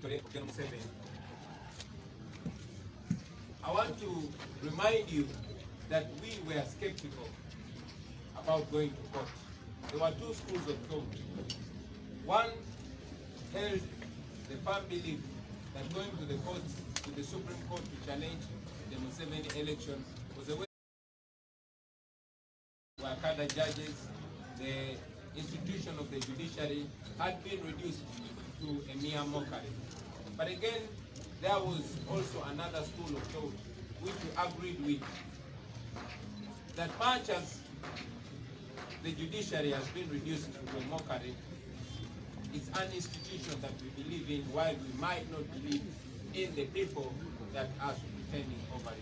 I want to remind you that we were skeptical about going to court. There were two schools of thought. One held the firm belief that going to the courts, to the Supreme Court to challenge the Museveni election was a way where cadre judges, the institution of the judiciary had been reduced to a mere mockery. But again, there was also another school of thought which we agreed with, that much as the judiciary has been reduced to a mockery, it's an institution that we believe in, while we might not believe in the people that are pretending over it.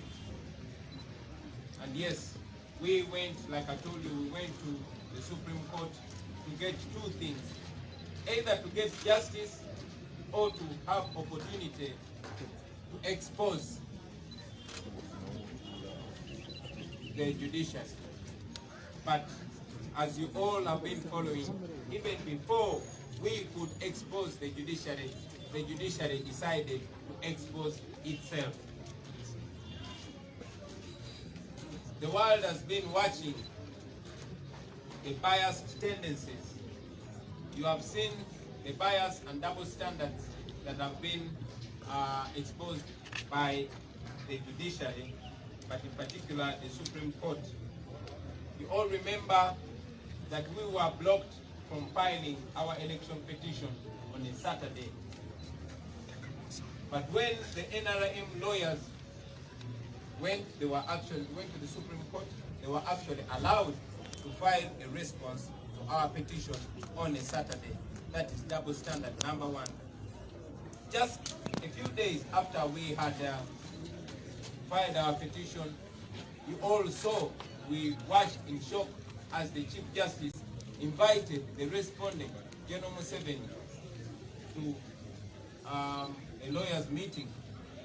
And yes, we went, like I told you, we went to the Supreme Court to get two things: either to get justice or to have opportunity to expose the judiciary. But as you all have been following, even before we could expose the judiciary decided to expose itself. The world has been watching the biased tendencies. You have seen the bias and double standards that have been exposed by the judiciary, but in particular the Supreme Court. You all remember that we were blocked from filing our election petition on a Saturday. But when the NRM lawyers went to the Supreme Court, they were actually allowed to file a response to our petition on a Saturday. That is double standard number one. Just a few days after we had filed our petition, you all saw, we watched in shock as the Chief Justice invited the respondent, General Museveni, to a lawyer's meeting.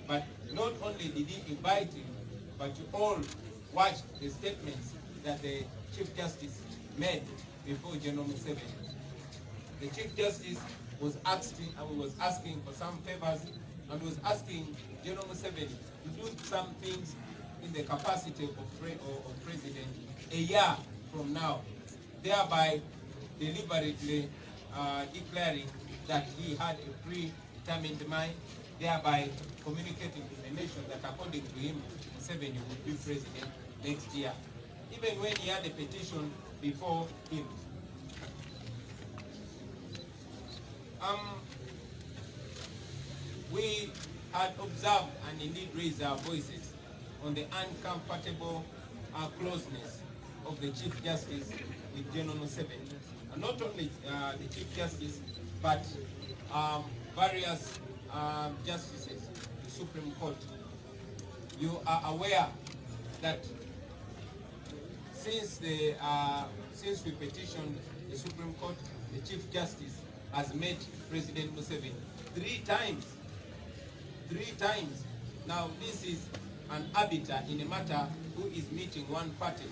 But not only did he invite him, but you all watched the statements that the Chief Justice made before General Museveni. The Chief Justice was asking for some favors and was asking General Museveni to do some things in the capacity of president a year from now, thereby deliberately declaring that he had a predetermined mind, thereby communicating to the nation that according to him, Museveni would be president next year, even when he had a petition before him. We had observed and indeed raised our voices on the uncomfortable closeness of the Chief Justice with General Museveni. And not only the Chief Justice, but various justices, the Supreme Court. You are aware that since we petitioned the Supreme Court, the Chief Justice has met President Museveni three times. Now this is an arbiter in a matter who is meeting one party,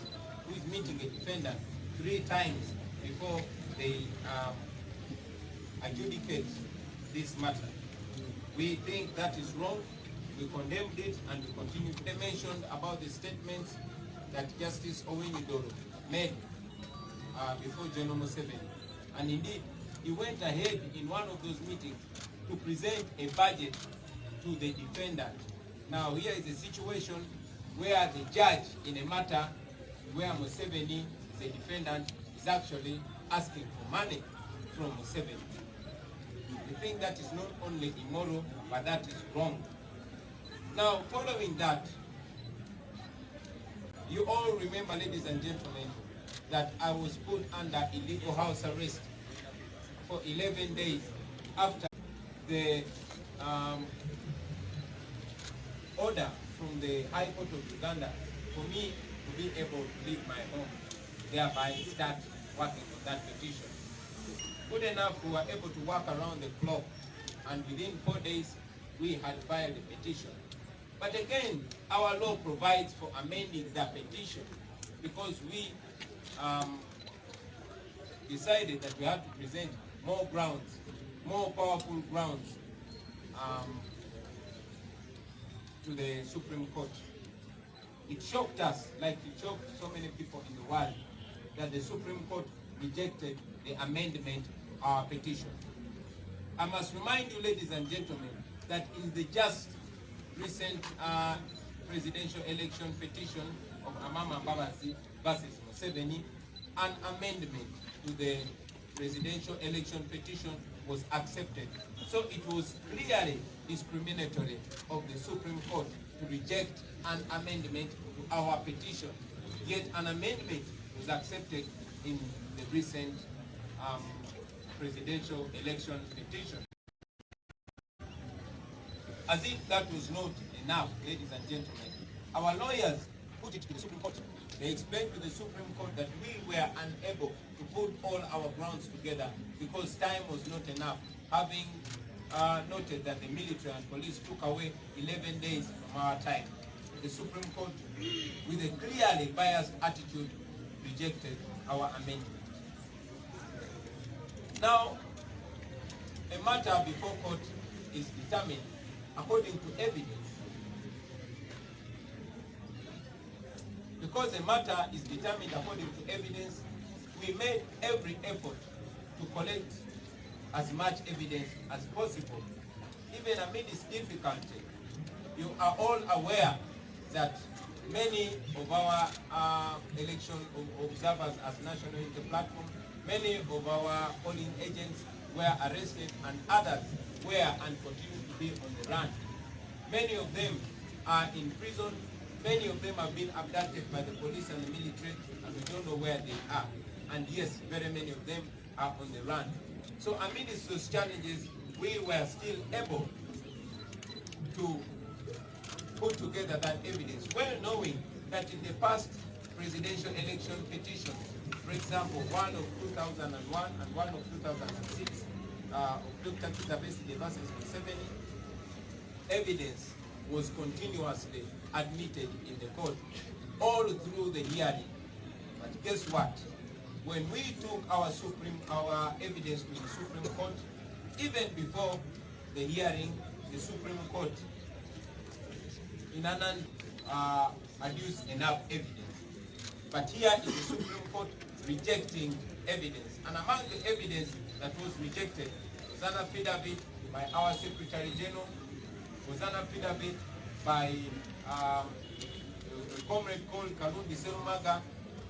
who is meeting a defendant three times before they adjudicate this matter. We think that is wrong. We condemned it and we continue. They mentioned about the statements that Justice Owiny-Doro made before General Museveni. And indeed, he went ahead in one of those meetings to present a budget to the defendant. Now here is a situation where the judge in a matter where Museveni, the defendant, is actually asking for money from Museveni. We think that is not only immoral, but that is wrong. Now, following that, you all remember, ladies and gentlemen, that I was put under illegal house arrest for 11 days after the order from the High Court of Uganda for me to be able to leave my home, thereby start working on that petition. Good enough, we were able to work around the clock, and within 4 days, we had filed a petition. But again, our law provides for amending the petition because we decided that we had to present more grounds, more powerful grounds to the Supreme Court. It shocked us, like it shocked so many people in the world, that the Supreme Court rejected the amendment of our petition. I must remind you, ladies and gentlemen, that in the just recent presidential election petition of Amama Mbabazi versus Museveni, an amendment to the presidential election petition was accepted. So it was clearly discriminatory of the Supreme Court to reject an amendment to our petition. Yet an amendment was accepted in the recent presidential election petition. As if that was not enough, ladies and gentlemen, our lawyers put it to the Supreme Court. They explained to the Supreme Court that we were unable to put all our grounds together because time was not enough, having noted that the military and police took away 11 days from our time. The Supreme Court, with a clearly biased attitude, rejected our amendment. Now, a matter before court is determined according to evidence. Because a matter is determined according to evidence, we made every effort to collect as much evidence as possible. Even amidst difficulty, you are all aware that many of our election observers as National Unity Platform, many of our polling agents were arrested and others were and continue to be on the run. Many of them are in prison. Many of them have been abducted by the police and the military, and we don't know where they are. And yes, very many of them are on the run. So amidst those challenges, we were still able to put together that evidence, well knowing that in the past presidential election petitions, for example, one of 2001 and one of 2006, of Dr. Kizabesige versus Museveni, evidence was continuously admitted in the court all through the hearing. But guess what? When we took our evidence to the Supreme Court, even before the hearing, the Supreme Court in Anand adduced enough evidence. But here is the Supreme Court rejecting evidence. And among the evidence that was rejected was an affidavit by our Secretary General, was an affidavit by a comrade called Kalundi Serumaga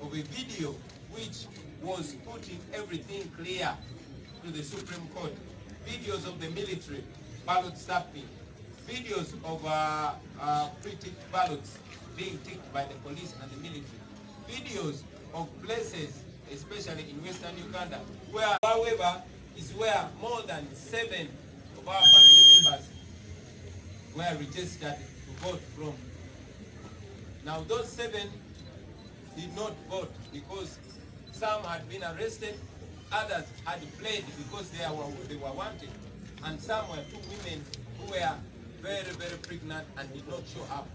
of a video which was putting everything clear to the Supreme Court. Videos of the military ballot stuffing, videos of pre-ticked ballots being ticked by the police and the military, videos of places, especially in Western Uganda, where, however, is where more than 7 of our family members were registered to vote from. Now those 7 did not vote because some had been arrested, others had fled because they were wanted, and some were 2 women who were very, very pregnant and did not show up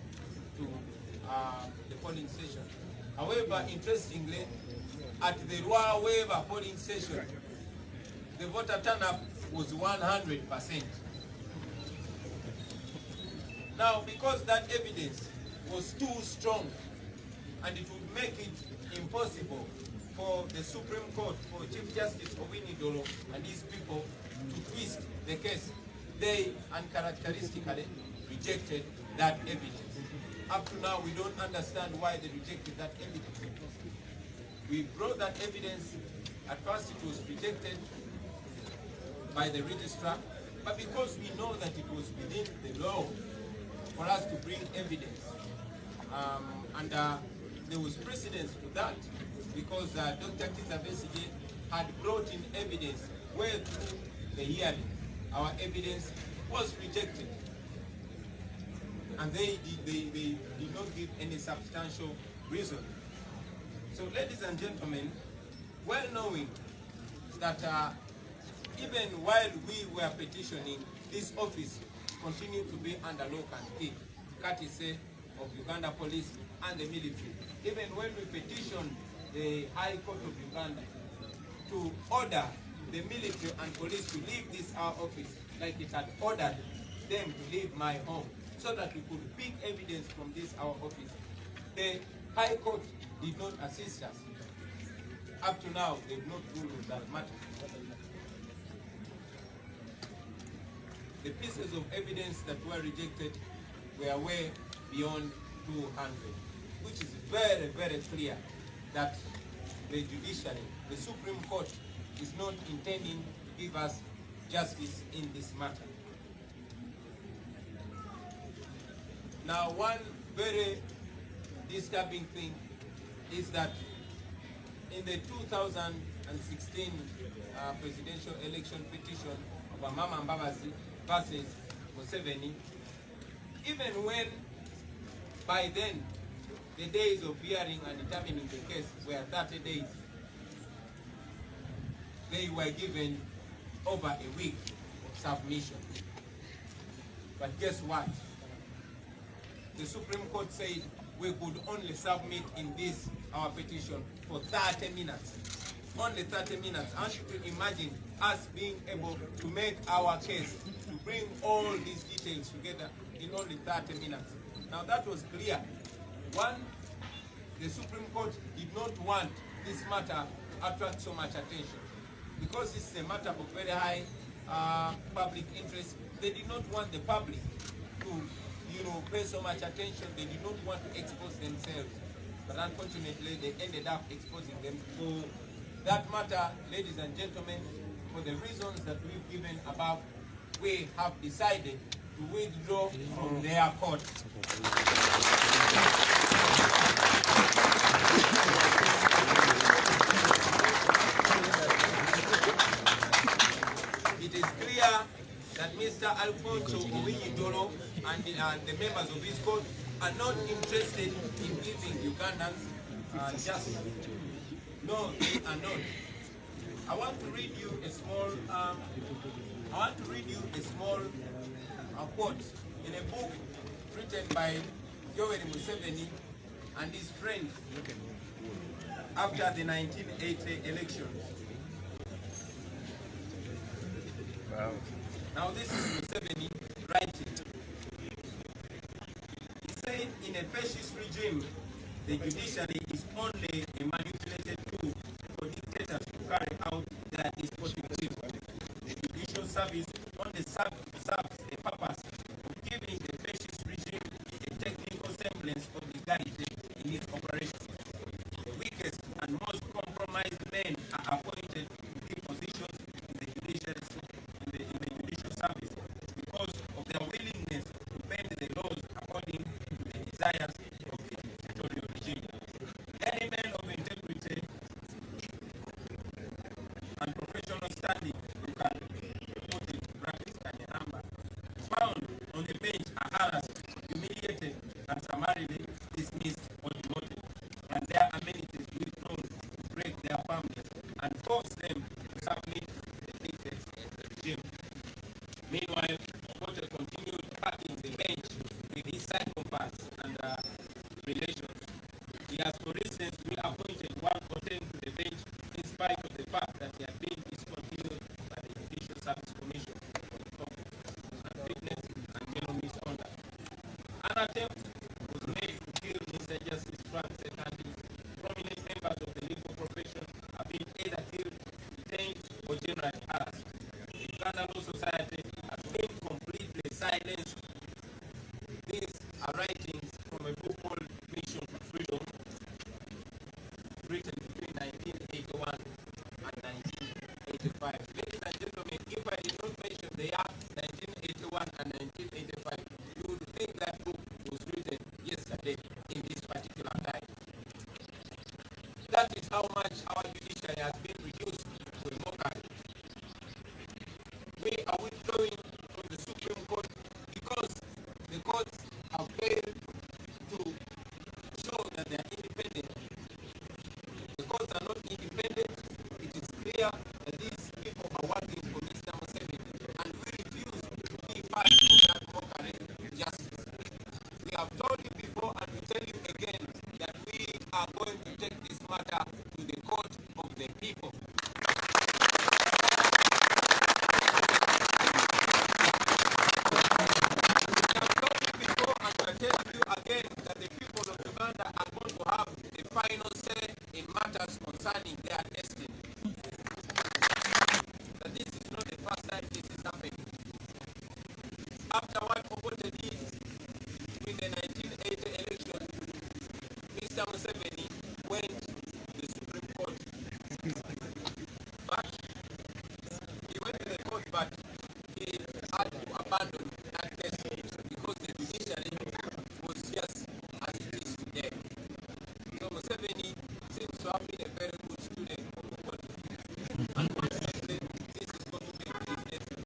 to the polling station. However, interestingly, at the Rwa Waiver polling station, the voter turnout was 100%. Now, because that evidence was too strong, and it would make it impossible for the Supreme Court, for Chief Justice Owinidolo and his people to twist the case, they uncharacteristically rejected that evidence. Up to now, we don't understand why they rejected that evidence. We brought that evidence. At first, it was rejected by the registrar, but because we know that it was within the law for us to bring evidence, and there was precedence for that, because Dr. Kizabesige had brought in evidence well through the hearing. Our evidence was rejected, and they did not give any substantial reason. So, ladies and gentlemen, well knowing that even while we were petitioning, this office continued to be under lock and key, courtesy of Uganda Police and the military. Even when we petitioned the High Court of Uganda to order the military and police to leave this our office, like it had ordered them to leave my home. so that we could pick evidence from this our office. The High Court did not assist us. Up to now, they've not ruled on that matter. The pieces of evidence that were rejected were way beyond 200, which is very, very clear that the judiciary, the Supreme Court, is not intending to give us justice in this matter. Now, one very disturbing thing is that in the 2016 presidential election petition of Amama Mbabazi versus Museveni, even when by then the days of hearing and determining the case were 30 days, they were given over a week of submission. But guess what? The Supreme Court said we could only submit in this, our petition, for 30 minutes. Only 30 minutes. I want you to imagine us being able to make our case, to bring all these details together in only 30 minutes. Now that was clear. One, the Supreme Court did not want this matter to attract so much attention. Because this is a matter of very high public interest, they did not want the public to, pay so much attention. They did not want to expose themselves. But unfortunately, they ended up exposing them. For that matter, ladies and gentlemen, for the reasons that we've given above, we have decided to withdraw from their court. It is clear that Mr. Alfonso Owiny-Dolo and the members of his court are not interested in giving Ugandans justice. No, they are not. I want to read you a small. Quote in a book written by Yoweri Museveni and his friends after the 1980 elections. Wow. Now this is Museveni writing. He said, in a fascist regime, the judiciary is only a manipulated tool for dictators to carry out their despotic will. The judicial service only serves the purpose of giving the fascist regime a technical semblance of legality in its operations. The weakest and most compromised men are appointed to key positions in the judicial service because of their willingness to bend the laws according to the desires of the dictatorial regime. Any man of integrity and professional standing who can put into practice any number found on the bench are harassed, humiliated, and summarily dismissed or demoted, and their amenities withdrawn to break their families and force them to submit to the dictates of the regime. Meanwhile, Porter continued packing the bench with his psychopaths and relations. He has, for instance, reappointed one or 10 to the bench in spite of the fact that he had been discontinued by the Judicial Service Commission for the conflict and fitness and general misconduct. An attempt was made to kill Mr. Justice Frank Sekandi. Prominent members of the legal profession have been either killed, detained, or generally harassed. The Uganda Law Society has been completely silenced. These are writings from a book called Mission to Freedom, written between 1981 and 1985. Ladies and gentlemen, if I did not mention the year 1981 and 1985, you would think that book was written yesterday in this particular time. That is how much our judiciary has been reduced to a mockery. We are withdrawing from the Supreme Court because the courts have failed to show that they are independent. The courts are not independent. It is clear that these people are working for Mr. Museveni, and we refuse to be part of that mockery justice. We have told you before, and we tell you again, that we are going to take this matter to the court of the people. We have told you before tell you again that the people of Uganda are going to have the final say in matters concerning their destiny. That this is not the first time this is happening. After what Obote did in the 1980 election, Mr. Museveni went to the Supreme Court. But he went to the court, but he had to abandon that case because the judiciary was just as it is today. So Museveni seems to have been a very good student of the court. Unfortunately, this is going to be his destiny.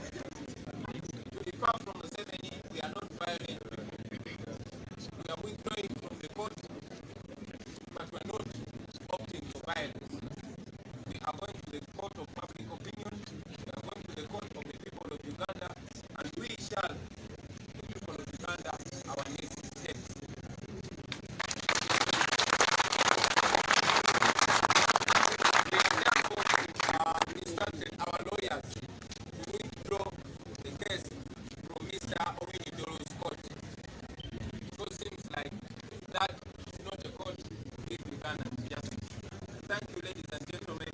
To be far from Museveni, we are not violent. We are withdrawing from the court, but we are not opting for violence. We are going to the court of public opinion, we are going to the court of the people of Uganda, and we shall, the people of Uganda, our next steps. We have therefore instructed our lawyers to withdraw the case from Mr. Owinidolo's court. Because it seems like that is not a court to give Uganda justice. Thank you, ladies and gentlemen,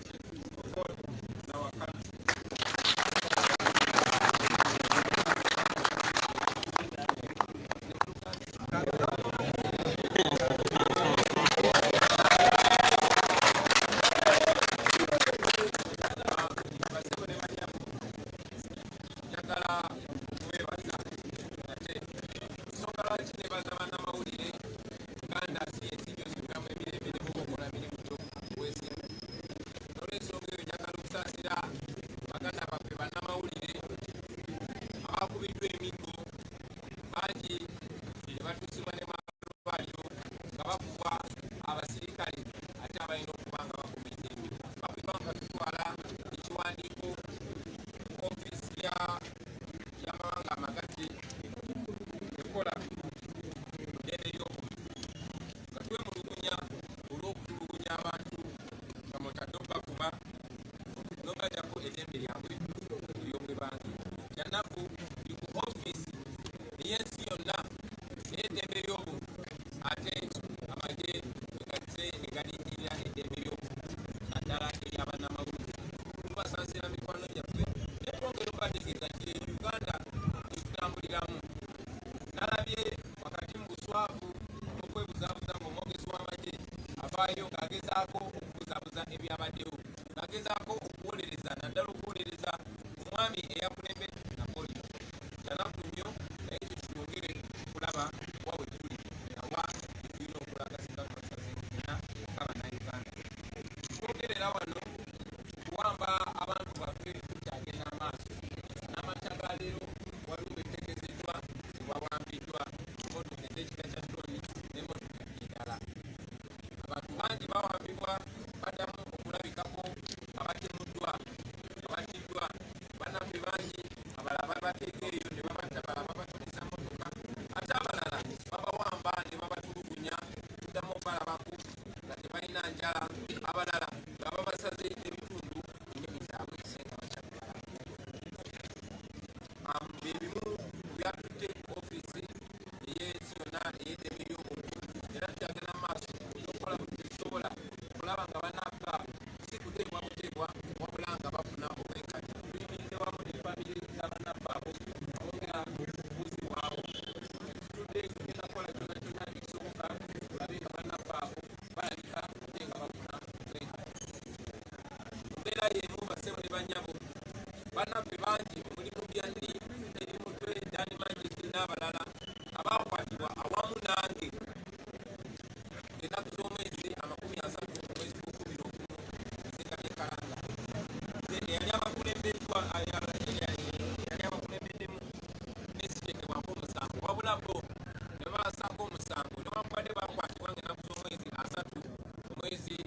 for God in our country. Ngagezaako okubuzabuza ebyabaddewo, ngagezaako okuwolereza naddala okuwolereza omwami eyakulembedde Napoli. Kyanaku nnyo naye tukiyongere okulaba wa bwe tuli nawa tulina okulagasika mu masaza gonna ng'Abannayuganda. Twogerera wano kuwamba abantu baffe tukyagenda amaaso. N'amakya ga leero waliwo betegezeddwa tebawambiddwa emmotoka ez'ekika kya droni n'emmotoka endala. Abantu bangi bawambibwa baddamu okulabikako abatemuddwa abatiddwa bannaffe bangi abalala babateeka eyo ne babatta balala babatomesa motoka ate abalala babawamba ne babatulugunya tuddamu obalabaku nga tebalina njala abalala nga babasaze ebitundu ennimi zaabwe esenga bakyagala. Byebimu byatutte ofiisi ey'ensi yonna ey'eddembe ly'obuntu era tukyagenda mu maaso okukola buli tusobola okulaba nga bannaffe si kuteebwa buteebwa wabula nga bafuna obwenkanya. Tuyimiridde wamu ne famire z'abannaffe abo bongera okubuzibwawo. Tutudde tugenda kukola kyonna kyonna ekisoboka tulabe nga bannaffe abo balabika ate nga bafuna obwenkanya. Mu mbeera y'emu bassebo ne bannyabo bannaffe bangi mulimu byanni erimutwe Dani Manjisi n'abalala abaakwatibwa awamu nange ennaku z'omwezi 30 omwezi gw'okubiri ezenga lyekalanga. Eyali abakulembeddemu n'esitekebwako omusango wabula bo ne babasaako omusango newankubadde baakwatibwa ng'ennaku z'omwezi 3 omwezi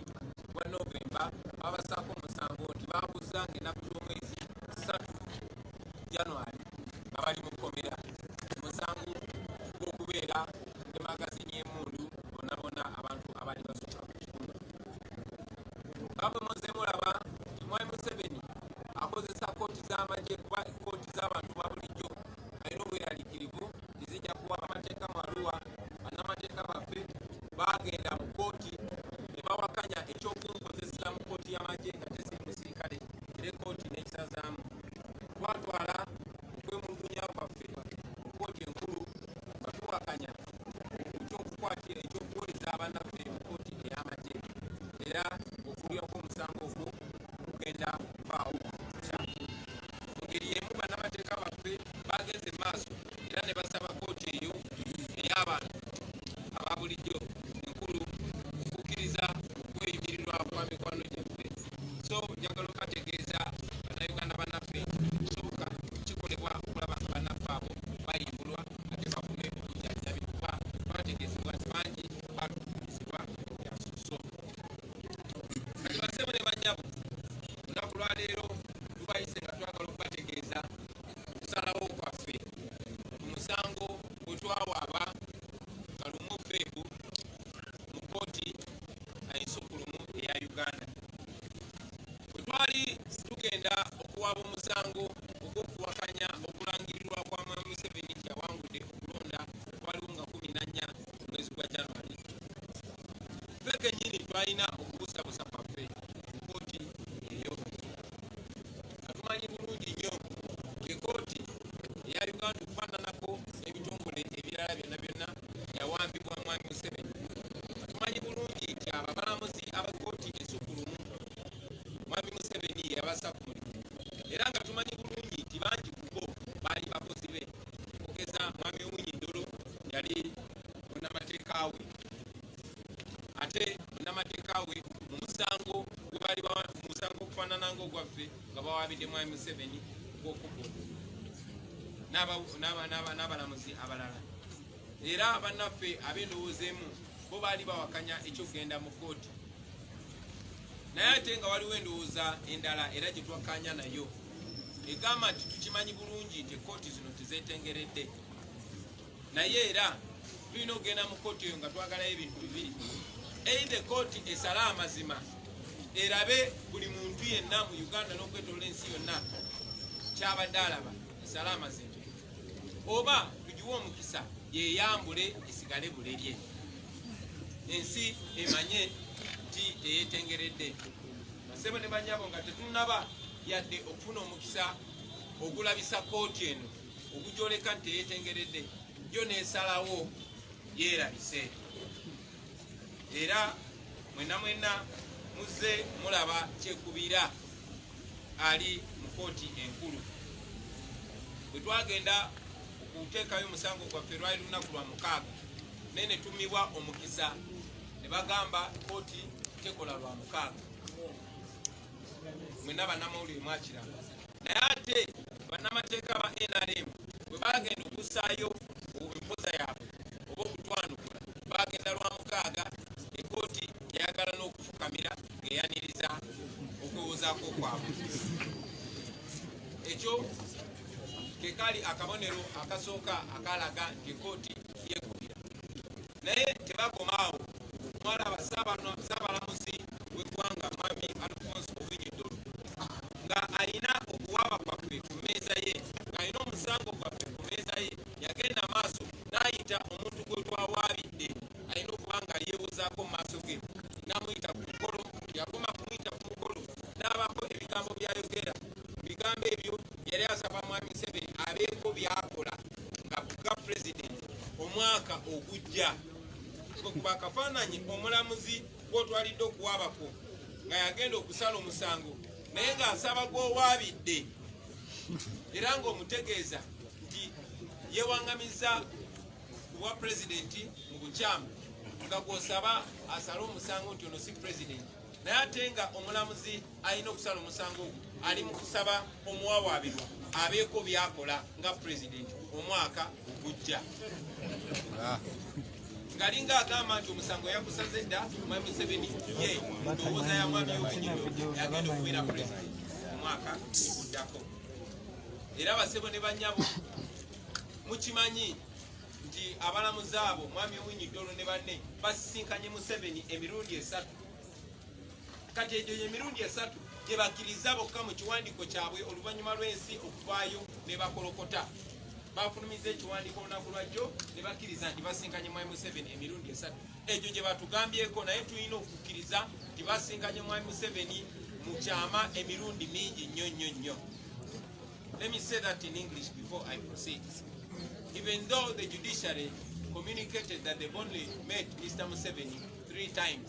gwa Novemba babasaako omusango nti baabuza ng'ennaku z'omwezi 3 January nga bali mu kkomera omusango gw'okubeera ne magazini bagenda mu kkooti ne bawakanya ekyokunkozesa mu kkooti y'amagye nga tesiri musirikale era ekkooti n'ekisazaamu twatwala okwemulugunya kwaffe mu kkooti enkulu nga tuwakanya ekyokukwatira ekyokuwoleza abannaffe mu kkooti ey'amagye era okulya kw'omusango ogwo kugenda kuvaawo kya mu ngeri y'emu bannamateeka baffe bagenze maaso era ne basaba kkooti eyo ey'abantu aba bulijjo enkulu okukkiriza okweyimirirwa kwa mikwano gyaffe so njagala okategeeza bannayuganda bannaffe kisoboka kikolebwa okulaba bannaffe abo bayimbulwa ate bafune obujjanjabi kuba bategeezebwa nti bangi batukubirizibwa byasuso kati basebo ne banyabo olunaku lwaleero tubayise nga twagala okubategeeza okusalawo kwaffe ku musango gwe twawaaba kalumu feebu mu kkooti ensukulumu eya uganda bwe twali tugenda okuwaaba omusango ogw'okuwakanya okulangirirwa kwa mwami Museveni nti yawangudde okulonda kwaliwo nga 14 mwezi gwa January ffe kennyini twalina okubusabusa kwaffe mu kkooti eyo nga tumanyi bulungi nnyo ekkooti eya uganda okufaananako ebitongole ebirala byonna byonna yawambibwa mwami Museveni nga tumanyi bulungi nti ababalamuzi abakkooti esukulumu mwami Museveni yabassa ku mulimu era nga tumanyi bulungi nti bangi ku bo baali bakozi be okugeza mwami Owiny-Dollo yali munnamateeka we ate munnamateeka we mu musango gwe baali musango okufaanana ng'ogwaffe nga bawaabidde mwami Museveni gw'okubbo n'abalamuzi abalala era bannaffe ab'endowooza emu bo baali bawakanya ekyokugenda mu kkooti naye ate nga waliwo endowooza endala era gye twakkaanya nayo egamba nti tukimanyi bulungi nti ekkooti zino tezeetengeredde naye era tulina okugenda mu kkooti eyo nga twagalayo ebintu bibiri either kkooti esale amazima erabe buli muntu yenna mu uganda n'okwetoola ensi yonna kyabadde alaba esale amazima oba tugiwe omukisa yeyambule esigale bulelye ensi emanye nti teyeetengeredde basebo ne banyabo nga tetunaba yadde okufuna omukisa ogulabisa kkooti eno ogujoleka nti teyeetengeredde yo neesalawo yeerabise era mwenna mwenna muzze mulaba kyekubira ali mu kkooti enkulu bwe twagenda okuteekayo omusango gwaffe lwali lunaku lwa 6 naye ne tumibwa omukisa ne bagamba kkooti tekola lwa 6 mwenna bannamawulire mwakiraba naye ate bannamateeka ba NRM bwe bagenda okussaayo empoza yaabwe oba okutwanukula bagenda lwa 6 ekkooti yayagala n'okufukamira ng'eyaniriza okwewozaako kwabwe ekyo kekali akabonero akasooka akalaga nti ekkooti yekubira naye tebakomaawo mwalaba saabalamuzi w'eggwanga mwami Alfonso Owiny-Dollo nga alina okuwaaba kwaffe ku mmeeza ye ng'alina omusango gwaffe ku mmeeza ye yagenda maaso n'ayita omuntu gwe twawaabidde alina okuba nga yeewozaako mu maaso ge n'amuyita ku mukolo yakoma kumuyita ku mukolo n'abako ebigambo byayogera bigambo ebyo yali asaba mwami Museveni abeeko byakola nga buga pulezidenti omwaka ogujja kuba akafaananyi omulamuzi gw'otwalidde okuwaabako nga yagenda okusala omusango naye ng'asaba gw'owaabidde era ng'omutegeeza nti yeewaŋŋamizza ku bwa pulezidenti mu bukyamu nga gw'osaba asale omusango nti ono si pulezidenti naye ate nga omulamuzi alina okusala omusango ogwo ali mu kusaba omuwawaabirwa abeeko byakola nga pulezidenti omwaka ogujja ngalinga agamba nti omusango yakusaze dda mwami Museveni ye ndowooza ya mwami Owiny-Dollo yagenda okubeera pulezidenti omwaka oguddako era basebo ne banyabo mukimanyi nti abalamuzi abo mwami Owiny-Dollo ne banne basisinkanye Museveni emirundi 3 kati egyo emirundi 3 gye bakkiriza bokka mu kiwandiiko kyabwe oluvannyuma lw'ensi okuvaayo ne bakolokota bafulumiza ekiwandiiko olunaku lwajjo ne bakkiriza nti basinkanye mwami Museveni emirundi esatu. Egyo gye batugambyeko, naye tulina okukkiriza nti basinkanye mwami Museveni mu kyama emirundi mingi nnyo. Let me say that in English before I proceed. Even though the judiciary communicated that they've only met Mr. Museveni 3 times,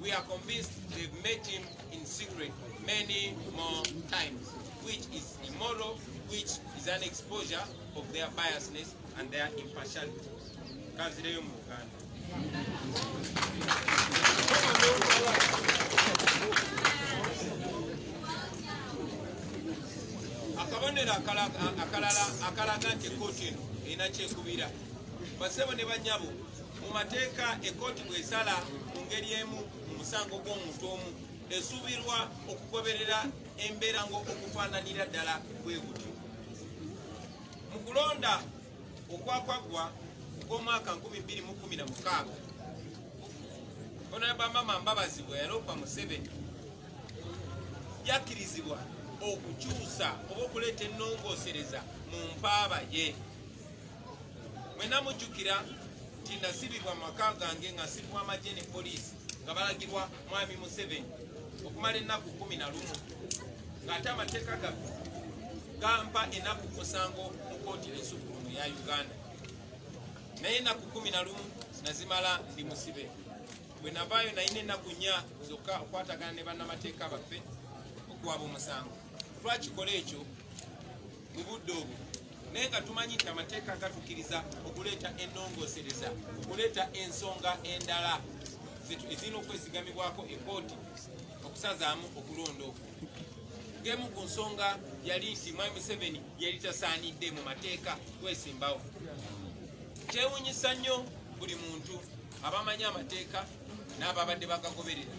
we are convinced they've met him in secret many more times, which is immoral, which is an exposure of their biasness and their impartiality. Kanzireyo mu Uganda. Akabonero akalaga nti ekkooti eno erina kyekubira. Basebo ne banyabo, mu mateeka ekkooti bw'esala mu ngeri emu mu musango gw'omuntu omu esuubirwa okugoberera embeera ng'okufaananira ddala bwe gutyo. Mu kulonda okwakwagwa ogw'omwaka 2016, Honorable Mama Mbabazi bwe yaloopa Museveni yakkirizibwa okukyusa oba okuleeta ennongoosereza mu mpaaba ye. Mwena mujjukira nti nasibibwa mu maka gange nga nsibibwa amagye ne poliisi nga balagirwa mwami Museveni okumala ennaku 11 ng'ate amateeka gaffe gampa ennaku 7 mu kkooti ensukkulumu ya Uganda. Naye ennaku 11 nazimala ndi musibe. Bwe navaayo nalina ennaku 4 zokka okwatagana ne bannamateeka baffe okuwaba omusango. Twakikola ekyo mu budde obwo, naye nga tumanyi nti amateeka gatukkiriza okuleeta ennongoosereza, okuleeta ensonga endala ezirina okwesigamibwako ekkooti okusazaamu okulonda okwo. Ng'emu ku nsonga yali nti mwami Museveni yali tasaanidde mu mateeka kwesimbawo. Kyewuunyisa nnyo buli muntu abamanyi amateeka n'ababadde bagagoberera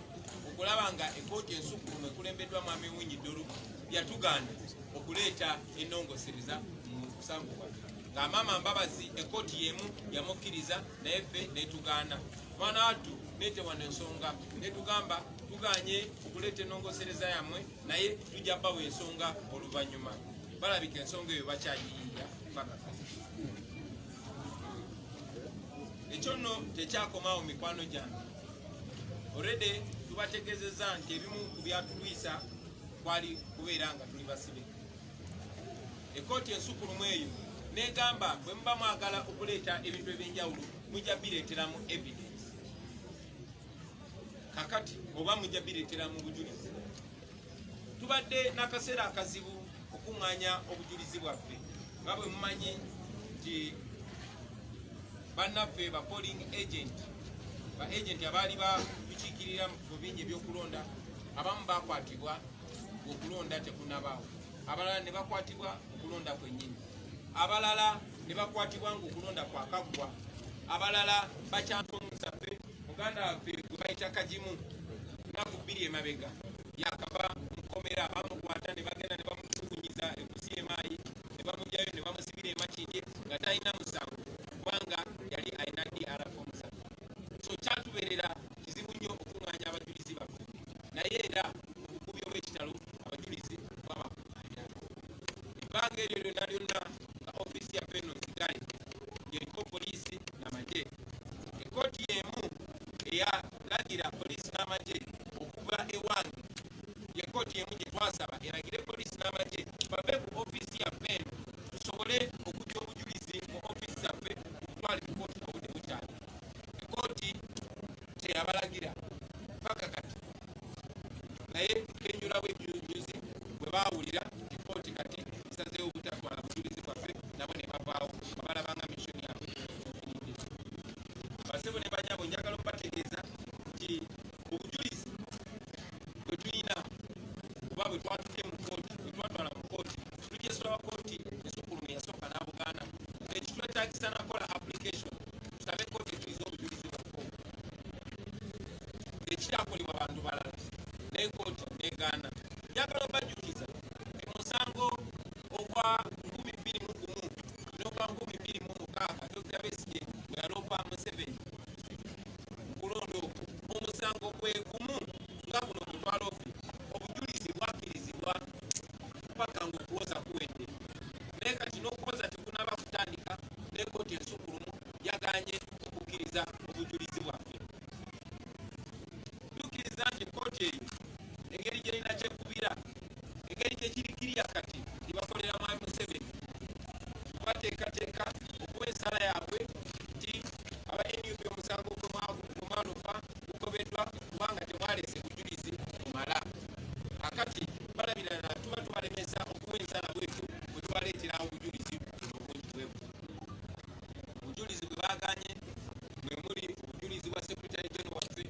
okulaba nga ekkooti ensukkulumu ekulembeddwa mwami Winnie Dolo yatugaana okuleeta ennongoosereza mu musango gwaffe. Nga Maama Mbabazi ekkooti y'emu yamukkiriza naye ffe netugaana. Mwana wattu leete wano ensonga netugamba tuganye okuleeta ennongoosereza yammwe naye tujja bbawa ensonga oluvannyuma. Balabika ensonga eyo bakyagiyiiya paka kati. Ekyo nno tekyakomaawo mikwano gyange. Already tubategeezezza nti ebimu ku byatulwisa kwali kubeera nga tuli basibe. Ekkooti ensukkulumu eyo negamba bwe muba mwagala okuleeta ebintu eby'enjawulo mujja bireeteramu evidence. Kakati oba mujja bireetera mu bujulizi. Tubadde n'akaseera akazibu okuŋŋaanya obujulizi bwaffe nga bwe mumanyi nti bannaffe ba polling agent abaali babikiikirira mu bingi ebyokulonda abamu bakwatibwa okulonda tekunabaawo, abalala ne bakwatibwa okulonda kwennyini, abalala ne bakwatibwa ng'okulonda kwakaggwa, abalala bakyampa omusaffe muganda waffe gwe bayita Kajimu nnaku 2 emabega yakava mukomera bamukwata ne bagenda ne bamutulugunyiza egusi emaayi ne bamugyayo ne bamusibira emakindye nga talina musango kubanga yali alina DR omusaffe. So kyatubeerera kizibu nnyo okuŋŋaanya abajulizi baffe, naye era mu bukubi obw'ekitalo abajulizi babakuŋŋaanya. Ebbanga eryo lyonna lyonna nga ofiisi yaffe eno Kigali yeriko poliisi n'amagye. Ekkooti y'emu eyalagira poliisi n'amagye okuva ewange y'ekkooti y'emu gye twasaba eragire poliisi n'amagye bave ku ofiisi yaffe eno tusobole okujja obujulizi mu ofiisi zaffe okutwala mu kkooti obudde bukyali. Ekkooti kyeyabalagira paka kati, naye tukenjula bw'ebyujuzi bwe baawulira ekkooti kati esazeewo obutatwala bujulizi bwaffe nabo ne bavaawo abalabanga missoni yabwe. Basebo ne banyabo njagala okubategeeza nti obujulizi bwe tulina kuba bwe twatudde mu kkooti bwe twatwala mu kkooti tulikyesula kkooti ensukkulumu yasooka n'abugaana ekitwetaagisa nakola application tusabe kkooti etuliza obujulizi bwaffe ekyakolebwa bantu balala naye kkooti negaana. Njagala obajjukiza omusango ogwa 2021 n'ogwa 2026 Dr. Besigye bwe yaloopa Museveni kulonda okwo omusango gwe gumu nga buno bwe twaloopye obujulizi bwakkirizibwa paka ng'okuwoza kuwedde, naye kati n'okuwoza tekunaba kutandika okukkiriza obujulizi bwaffe. Tukkiriza nti kkooti eyo engeri gyerina kyekubira, engeri gyekirikirya kati libakolera mwami Museveni, bateekateeka okuba ensala yaabwe nti aba NUP omusango gwemwalufa gugobeddwa kubanga temwaleese bujulizi bumala. Akati balabirana tuba tubalemesa okuwa ensala bwetyo bwe tubaleeterawo obujulizi obungi bwebu. Obujulizi bwe baaganye mwe muli obujulizi bwa Secretary General waffe,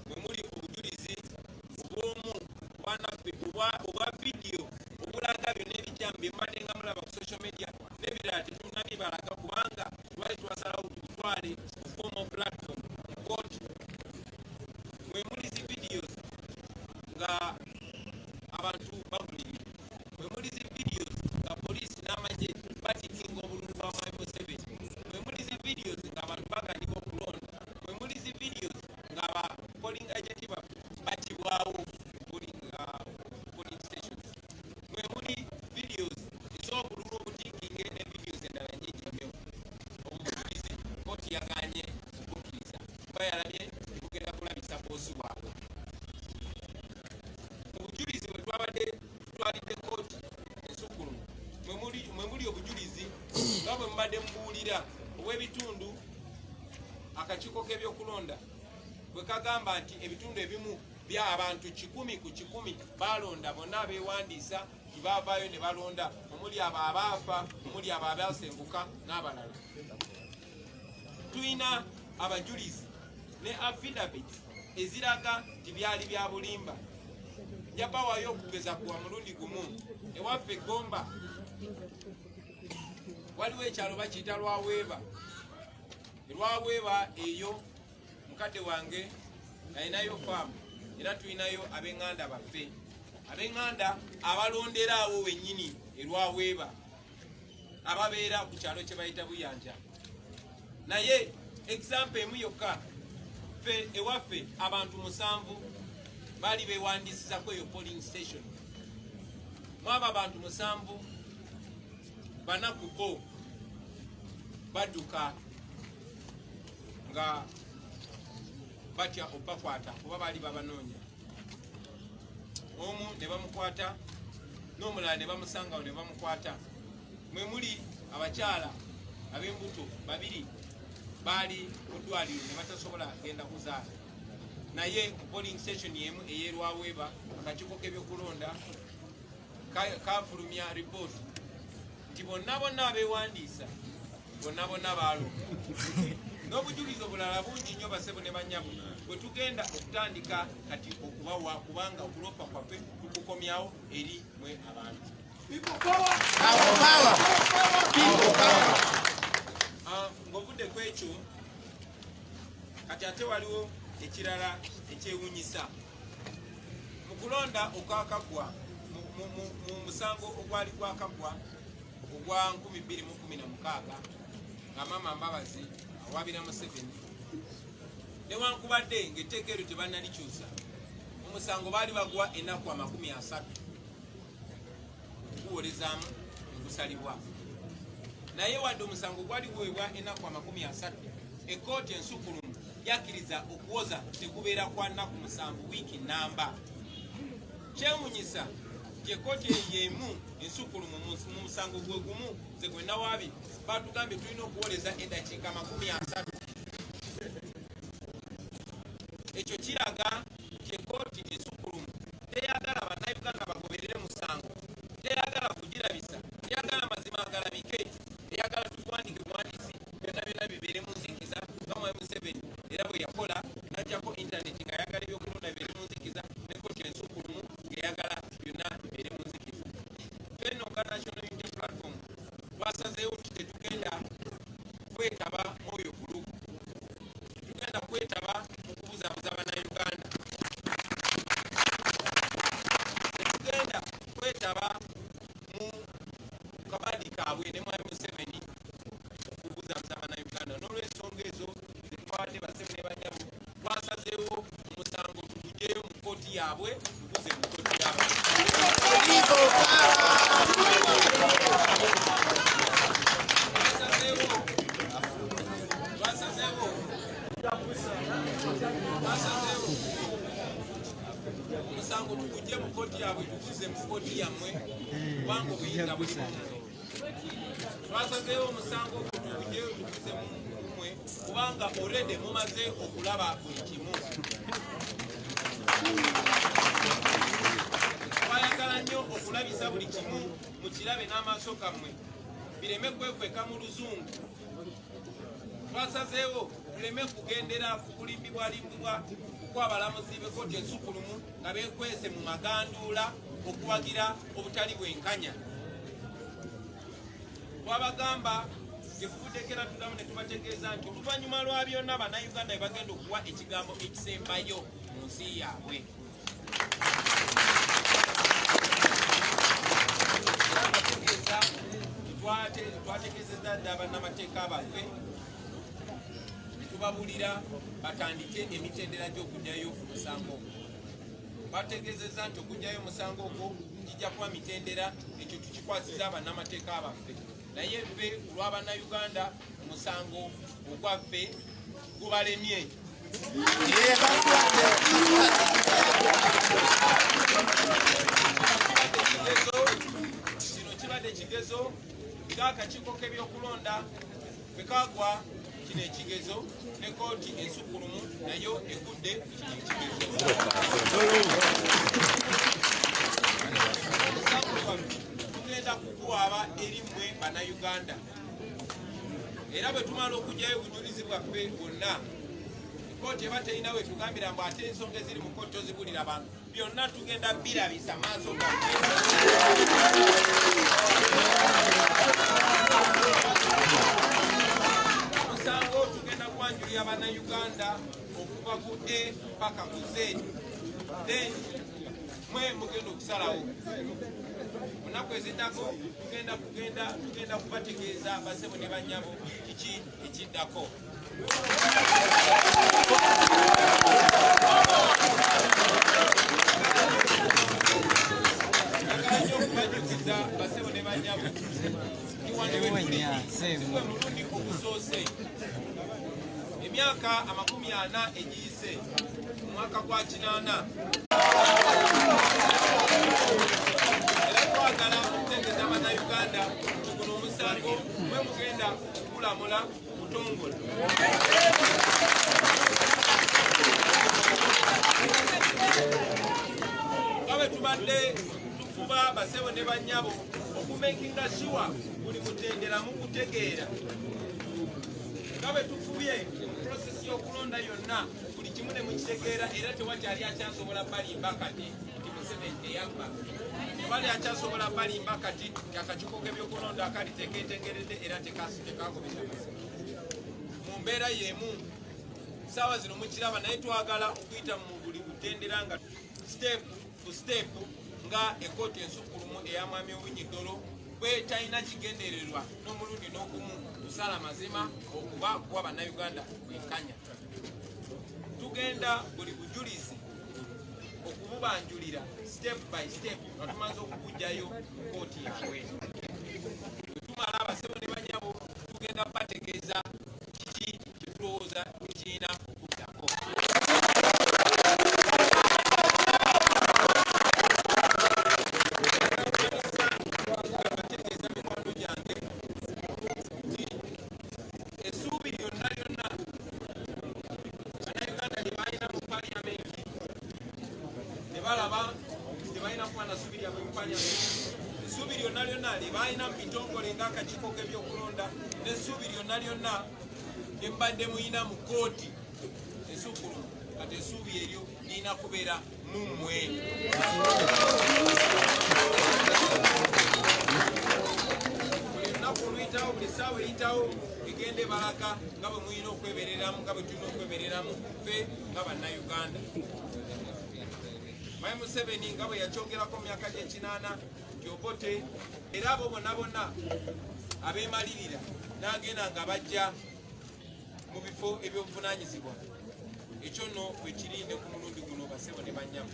mwe muli obujulizi obw'omu bwanaffe obwa vidiyo obulaga byonna ebijjamu bye mbadde nga mulaba ku social media n'ebirala tetunnabibalaga kubanga twali twasalawo tubutwale formal platform court. Mwe muli zi videos nga abantu babuliri, mwe muli zi videos nga poliisi n'amagye batikinga obululu bwa mwami Museveni, mwe muli zi videos nga abantu baganibwa okulonda, mwe muli zi videos nga aba polling agent batibwawo polling stations, mwe muli videos ez'obululu obutikinge ne videos endala nyingi nnyo. Obujulizi kkooti yaganye okukkiriza kuba yalabye tebugenda kulabisa boosi bwabwe. Obujulizi bwe twabadde tutwalidde kkooti ensukkulumu mwe muli obujulizi nga bwe mubadde mubuwulira obw'ebitundu akakiiko k'ebyokulonda bwe kagamba nti ebitundu ebimu bya abantu 100 ku 100 balonda bonna abeewandiisa tibaavaayo ne balonda, omuli abo abaafa, omuli abo abasenguka n'abalala. Tulina abajulizi ne affidavit eziraga nti byali bya bulimba. Jabawaayo okugeza kuwa mulundi gumu ewaffe Gomba waliwo ekyalo bakiyita Lwaweeba. Lwaweeba eyo mukadde wange alinayo faamu era tulinayo ab'eŋŋanda baffe, ab'eŋŋanda abalonderaawo wennyini Lwaweeba ababeera ku kyalo kye bayita Buyanja. Naye example emu yokka, ffe ewaffe abantu 7 bali beewandiisizako eyo polling station. Mwaba abantu 7 banaku bo badduka nga batya obakwata kuba baali babanoonya. Omu ne bamukwata n'omulala ne bamusangawo ne bamukwata. Mwe muli abakyala ab'embuto 2 baali mu ddwaliro ne batasobola genda kuzaala. Naye ku polling station yemu ey'Elwaweeba akakiiko k'ebyokulonda kafulumya report nti bonna abeewandiisa bonna baalonda. N'obujulizi obulala bungi nnyo basebo ne bannyabo bwe tugenda okutandika kati okubawa kubanga okulopa kwaffe tukukomyawo eri mwe abantu. Ng'ovudde ku ekyo kati ate waliwo ekirala ekyewuunyisa mu kulonda okwakagwa mu musango ogwali gwakagwa ogwa 2016 nga Maama Mbabazi awabira Museveni newankubadde ng'etteeka eryo tebannalikyusa, omusango baali bagwa ennaku 30 okuwolezaamu ogusalibwa. Naye wadde omusango gwali guweebwa ennaku 30, ekkooti ensukkulumu yakkiriza okuwoza tegubeera kwa nnaku 7 wiiki namba. Kyewuunyisa nti ekkooti y'emu ensukkulumu mu musango gwe gumu ze gwe nawaabi batugambye tulina okuwoleza eddakiika 30. Ekyo kiraga nti ekkooti ensukkulumu teyagala bannayuganda bagoberere musango, teyagala kugirabisa, teyagala mazima agalabike, teyagala tukwandike buwandiisi byonna bibeere mu nzikiza nga mwami Museveni era bwe yakola n'ajjako intaneti nga yagala ebyokulonda bibeere mu nzikiza, n'ekkooti ensukkulumu ng'eyagala byonna bibeere mu nzikiza. Fenno nga National Unity Platform twasazeewo nti tetugenda kwetaba mwoyo kulugu, tugenda kwetaba okubuzaabuza bannayuganda, tetugenda kwetaba mu kabadi kaabwe ne mwami Museveni okubuzaabuza bannayuganda. N'olw'ensonga ezo zetwabadde basebe ne banyabo twasazeewo omusango tugujeeyo mu kkooti yaabwe tuguze mu kkooti yaabwe. Twasazeewo omusango tugujje mu kkooti yaabwe tuguze mu kkooti yammwe kubanga obuyinza buli mummwe. Twasazeewo omusango ogwo tugujje tuguze mu mmwe kubanga already mumaze okulaba buli kimu. Twayagala nnyo okulabisa buli kimu mukirabe n'amaaso gammwe bireme kwekweka mu luzungu. Twasazeewo tuleme kugendera kulimbibwalimbibwa kw'abalamuzi b'ekkooti ensukkulumu nga beekwese mu maganduula okuwagira obutali bwenkanya. Twabagamba gyekubutekera tuddamu ne tubategeeza nti oluvannyuma lwa byonna bannayuganda bye bagenda okuwa ekigambo ekisembayo mu nsi yaabwe. Twategeezezza dda bannamateeka baffe ne tubabulira batandike emitendera gy'okugyayo omusango ogwo. Bategeezezza nti okugyayo omusango ogwo kijja kuba mitendera, ekyo tukikwasiza bannamateeka baffe. Naye ffe olw'abannayuganda omusango ogwaffe gubalemye. Kino kibadde kigezo ng'akakiiko k'ebyokulonda bwe kagwa kino ekigezo ne kkooti ensukkulumu nayo egudde kino ekigezo. Tugenda kukuwaaba eri mmwe bannayuganda era bwe tumala okugyayo obujulizi bwaffe bwonna kkooti eba terina we tugambira mbu ate ensonga eziri mu kkooti tozibulira bantu byonna tugenda birabisa maaso gaffe. Omusango tugenda kwanjulira bannayuganda okuva ku A paka ku Z, then mwe mugenda okusalawo. Munaku eziddako tugenda kubategeeza basebo ne bannyabo kiki ekiddako. Njagala nnyo okubajukiza basebo ne bannyabo nti wano we tuli sigwe mulundi ogusoose. Emyaka 40 egiyise mu mwaka gwa 8 era twagala okutegeeza bannayuganda nti guno omusango mwe mugenda okulamula butongole. Nga bwe tubadde tukuba basebo ne bannyabo okumakinga sure buli mutendera mukutegeera, nga bwe tukubye prosesi y'okulonda yonna buli kimu ne mukitegeera era tewakyali akyasobola balimba kati nti Museveni eyabba. Tewali akyasobola balimba kati nti akakiiko k'ebyokulonda akali tekeetegeredde era tekakobeza mu mbeera y'emu. Saawa zino mukiraba naye twagala okuyita mu buli kutendera nga step to step nga ekkooti ensukkulumu ey'Amwami Owinyi-Dollo bwe talina kigendererwa n'omulundi n'ogumu kusala mazima okuba kuwa bannayuganda bwenkanya. Tugenda buli bujulizi okububanjulira step by step nga tumaze okukugjayo kkooti yaabwe. Bwe tumala abasebo ne bannyabo tugenda kubategeeza kiki kitulowooza kirina okuddako. Bategeeza mikwano gyange nti essuubi lyonna lyonna bannayuganda lye balina mu paliyamenti ne balaba tebalina kuba na ssuubi lyabwe mu paliyamenti. Essuubi lyonna lyonna lye balina mu bitongole ng'akakiiko k'ebyokulonda n'essuubi lyonna lyonna lye mbadde muyina mu kkooti ensukkulumu kati essuubi eryo lirina kubeera mu mmwe. Buli lunaku oluyitawo, buli ssaawa eyitawo egenda ebalaga nga bwe mulina okwebereramu, nga bwe tulina okwebereramu ffe nga bannayuganda. Mayi Museveni nga bwe yakyogerako mu myaka gy'ekinaana nti Obote era abo bonna bonna abeemalirira n'agenda nga bajja mu bifo ebyobuvunaanyizibwa. Ekyo nno bwe kirinde ku mulundi guno basebo ne bannyabo.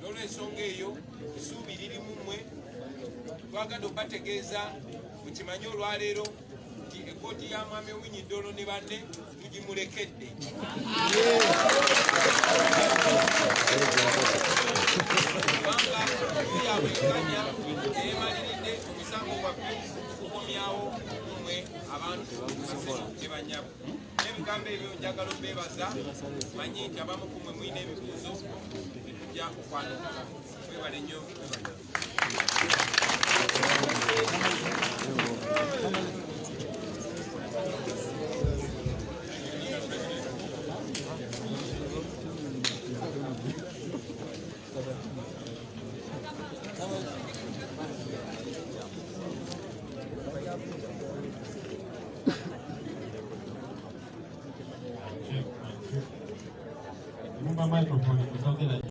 N'olw'ensonga eyo essuubi liri mu mmwe. Twagadde okubategeeza mukimanye olwaleero nti ekkooti ya Mwami Owinyi-Dollo ne banne tugimulekedde. kubanga yabwekanya eyemaliride omusango gwaffe kukomyawo mmwe abantu tebanyabo. N'ebigambo ebyo njagala obeebaza, manyi nti abamu ku mmwe mulina ebibuuzo bitujja okwanukula. Mwebale nnyo. Microphone,